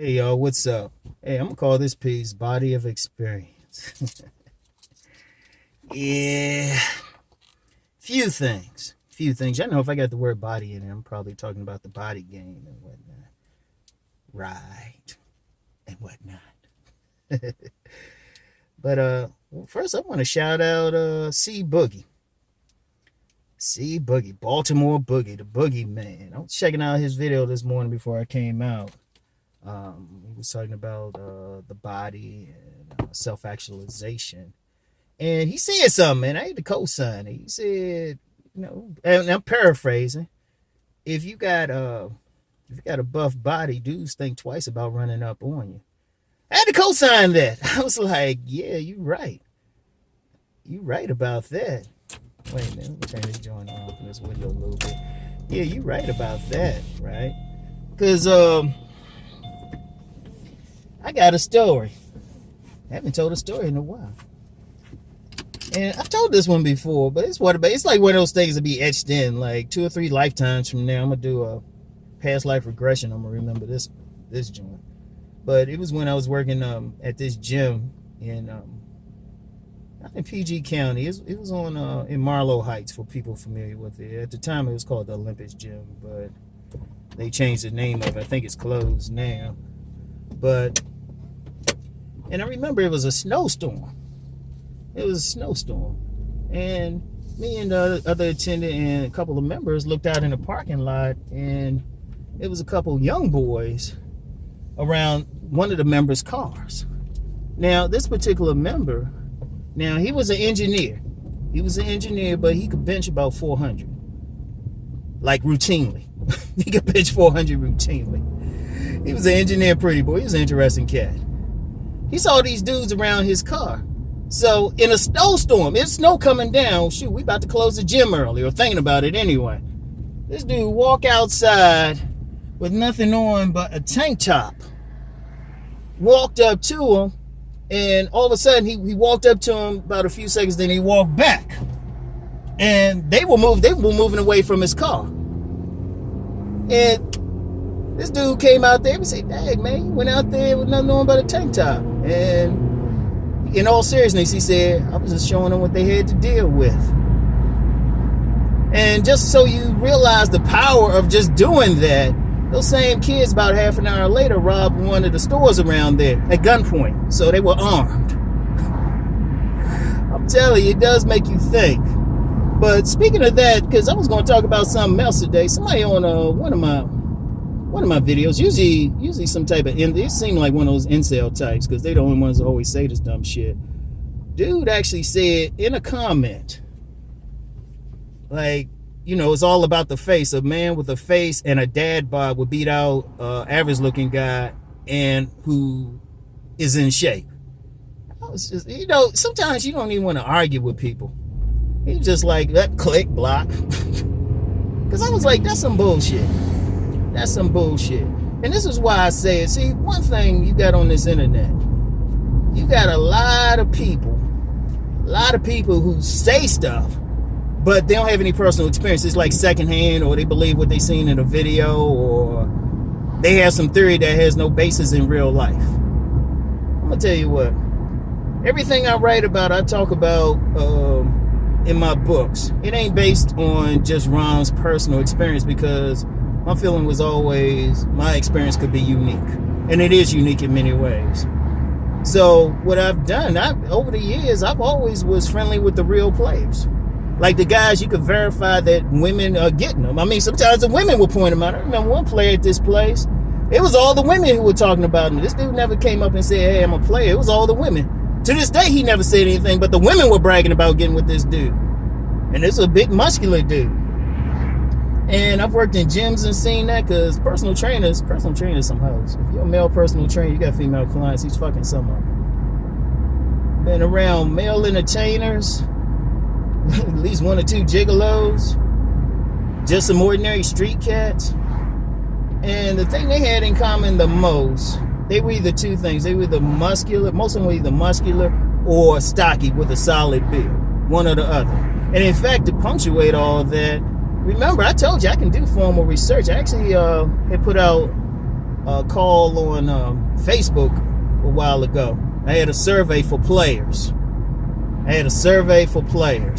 Hey y'all, what's up? Hey, I'm gonna call this piece Body of Experience. Yeah, few things. Few things. I know if I got the word body in it, I'm probably talking about the body game and whatnot. Right. And whatnot. But first I want to shout out C Boogie. C Boogie, Baltimore Boogie, the Boogie Man. I was checking out his video this morning before I came out. He was talking about the body and self-actualization. And he said something, man. I had to co-sign it. He said, and I'm paraphrasing, if you got a buff body, dudes think twice about running up on you. I had to co-sign that. I was like, yeah, you're right. You're right about that. Wait a minute, let me turn this joint on from this window a little bit. Yeah, you're right about that, right? Because I got a story. I haven't told a story in a while. And I've told this one before, but it's like one of those things that be etched in. Like 2 or 3 lifetimes from now, I'm gonna do a past life regression. I'm gonna remember this joint. But it was when I was working at this gym in not in PG County. It was on in Marlow Heights for people familiar with it. At the time, it was called the Olympus Gym, but they changed the name of it. I think it's closed now. And I remember it was a snowstorm. It was a snowstorm. And me and the other attendant and a couple of members looked out in the parking lot, and it was a couple young boys around one of the members' cars. Now, this particular member, he was an engineer. He was an engineer, but he could bench about 400. Like routinely. He could bench 400 routinely. He was an engineer pretty boy. He was an interesting cat. He saw these dudes around his car. So in a snowstorm, it's snow coming down. Shoot, we about to close the gym early, or thinking about it anyway. This dude walk outside with nothing on but a tank top. Walked up to him, and all of a sudden he walked up to him about a few seconds, then he walked back. And they were moving away from his car. And this dude came out there and said, dang, man, you went out there with nothing on but a tank top. And in all seriousness, he said, I was just showing them what they had to deal with. And just so you realize the power of just doing that, those same kids about half an hour later robbed one of the stores around there at gunpoint. So they were armed. I'm telling you, it does make you think. But speaking of that, because I was going to talk about something else today, somebody on one of my videos, usually some type of, it seemed like one of those incel types, because they're the only ones that always say this dumb shit. Dude actually said in a comment, like, it's all about the face. A man with a face and a dad bod would beat out average looking guy and who is in shape. I was just, sometimes you don't even want to argue with people. He was just like, that click, block. Because I was like, that's some bullshit. That's some bullshit. And this is why I say it. See, one thing you got on this internet, you got a lot of people who say stuff, but they don't have any personal experience. It's like secondhand, or they believe what they seen in a video, or they have some theory that has no basis in real life. I'm gonna tell you what, everything I write about, I talk about in my books. It ain't based on just Rom's personal experience, because my feeling was always my experience could be unique, and it is unique in many ways. So what I've done, over the years, I've always was friendly with the real players. Like the guys you could verify that women are getting them. I mean, sometimes the women will point them out. I remember one player at this place, it was all the women who were talking about him. This dude never came up and said, hey, I'm a player. It was all the women. To this day, he never said anything, but the women were bragging about getting with this dude. And this is a big, muscular dude. And I've worked in gyms and seen that, because personal trainers some hoes. If you're a male personal trainer, you got female clients, he's fucking someone. Been around male entertainers, at least 1 or 2 gigolos, just some ordinary street cats. And the thing they had in common the most, they were either 2 things. They were either muscular, most of them were either muscular or stocky with a solid build, one or the other. And in fact, to punctuate all that, remember, I told you I can do formal research. I actually had put out call on Facebook a while ago. I had a survey for players.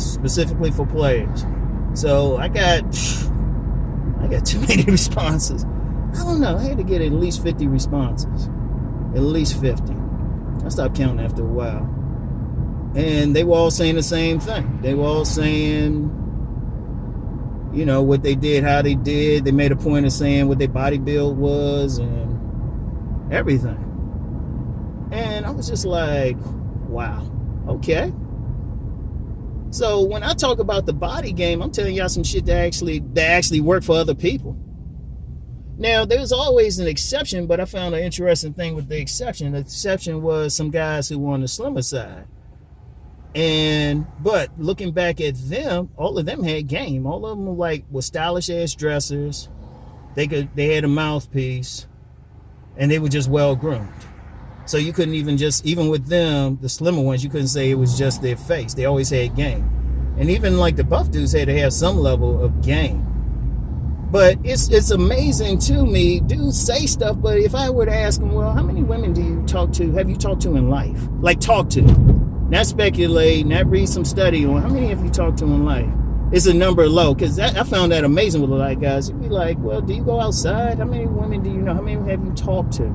Specifically for players. So I got too many responses. I don't know. I had to get at least 50 responses. At least 50. I stopped counting after a while. And they were all saying the same thing. They were all saying, you know, what they did, how they did. They made a point of saying what their body build was and everything. And I was just like, wow, okay. So when I talk about the body game, I'm telling y'all some shit that actually work for other people. Now, there's always an exception, but I found an interesting thing with the exception. The exception was some guys who were on the slimmer side. But looking back at them, all of them had game. All of them were stylish ass dressers. They had a mouthpiece, and they were just well groomed. So you couldn't even with them, the slimmer ones, you couldn't say it was just their face. They always had game. And even like the buff dudes had to have some level of game. But it's amazing to me. Dudes say stuff, but if I were to ask them, well, how many women have you talked to in life? Like talk to. Not speculate, not read some study on how many have you talked to in life. It's a number low, because I found that amazing with a lot of guys. You'd be like, well, do you go outside? How many women do you know? How many have you talked to?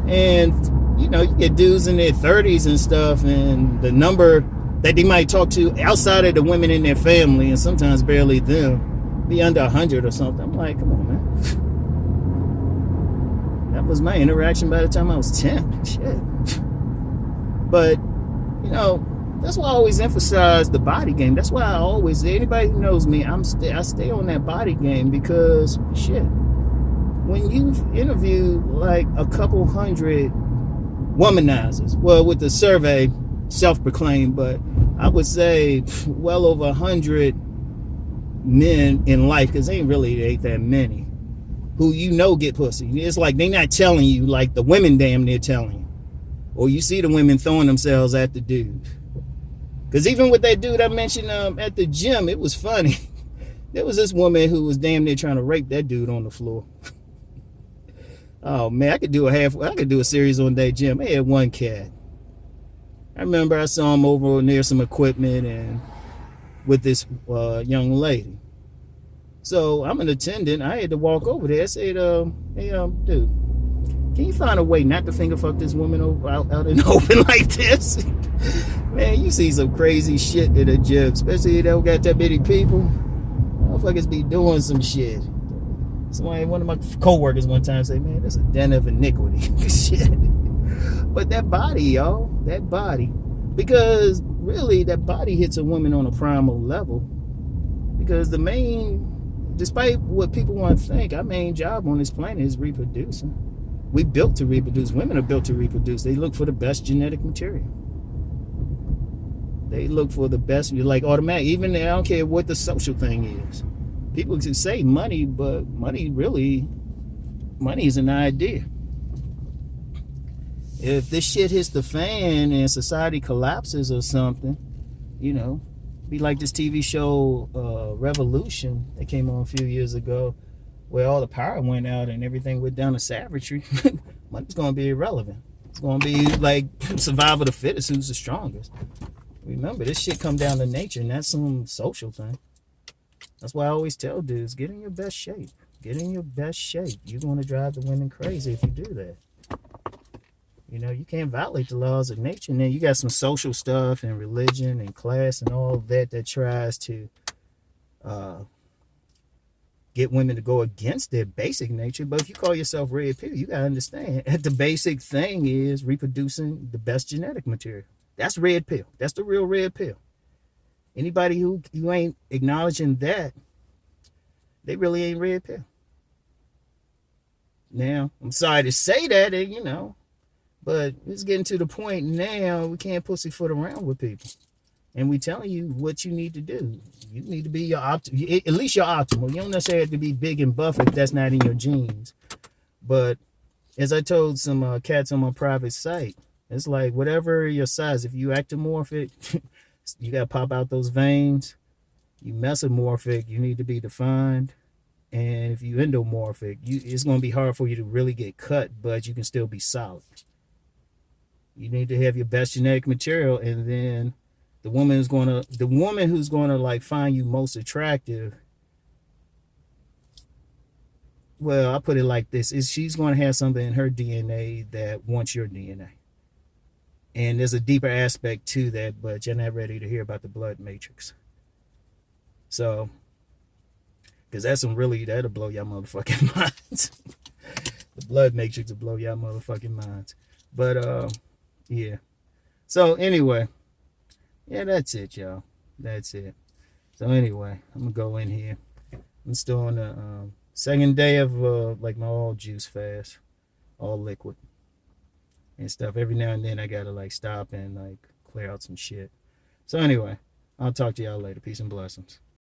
And, you know, you get dudes in their 30s and stuff, and the number that they might talk to outside of the women in their family, and sometimes barely them, be under 100 or something. I'm like, come on, man. That was my interaction by the time I was 10. Shit. But, you know, that's why I always emphasize the body game. That's why anybody who knows me, I stay on that body game, because, shit, when you've interviewed like a couple hundred womanizers, well, with the survey, self-proclaimed, but I would say well over 100 men in life, because ain't that many, who you know get pussy. It's like they not telling you, like the women damn near telling you. Or you see the women throwing themselves at the dude. Because even with that dude I mentioned at the gym, it was funny. There was this woman who was damn near trying to rape that dude on the floor. Oh man, I could do a series on that gym. I had one cat. I remember I saw him over near some equipment and with this young lady. So I'm an attendant. I had to walk over there. I said, hey, dude, can you find a way not to finger fuck this woman out in the open like this? Man, you see some crazy shit at a gym, especially if they don't got that many people. Motherfuckers be doing some shit. One of my co-workers one time said, man, that's a den of iniquity. Shit. But that body, y'all, that body. Because really, that body hits a woman on a primal level. Because despite what people want to think, our main job on this planet is reproducing. We built to reproduce. Women are built to reproduce. They look for the best genetic material. They look for the best, like automatic. Even I don't care what the social thing is. People can say money, but money is an idea. If this shit hits the fan and society collapses or something, you know, be like this TV show Revolution that came on a few years ago, where all the power went out and everything went down to savagery. Money's going to be irrelevant. It's going to be like survival of the fittest, who's the strongest. Remember, this shit come down to nature, and that's some social thing. That's why I always tell dudes, get in your best shape. Get in your best shape. You're going to drive the women crazy if you do that. You know, you can't violate the laws of nature. And then you got some social stuff and religion and class and all that tries to get women to go against their basic nature. But if you call yourself red pill, you got to understand that the basic thing is reproducing the best genetic material. That's red pill. That's the real red pill. Anybody who ain't acknowledging that, they really ain't red pill. Now, I'm sorry to say that, you know, but it's getting to the point now we can't pussyfoot around with people. And we telling you what you need to do. You need to be at least your optimal. You don't necessarily have to be big and buff if that's not in your genes. But as I told some cats on my private site, it's like whatever your size, if you ectomorphic, you got to pop out those veins. You mesomorphic, you need to be defined. And if you endomorphic, it's going to be hard for you to really get cut, but you can still be solid. You need to have your best genetic material, and then the woman who's going to like find you most attractive. Well, I'll put it like this: is she's going to have something in her DNA that wants your DNA, and there's a deeper aspect to that, but you're not ready to hear about the blood matrix. So, because that'll blow y'all motherfucking minds. The blood matrix will blow y'all motherfucking minds. But yeah. So anyway, yeah, that's it, y'all. That's it. So anyway, I'm gonna go in here. I'm still on the second day of like my all juice fast, all liquid and stuff. Every now and then I gotta like stop and like clear out some shit. So anyway, I'll talk to y'all later. Peace and blessings.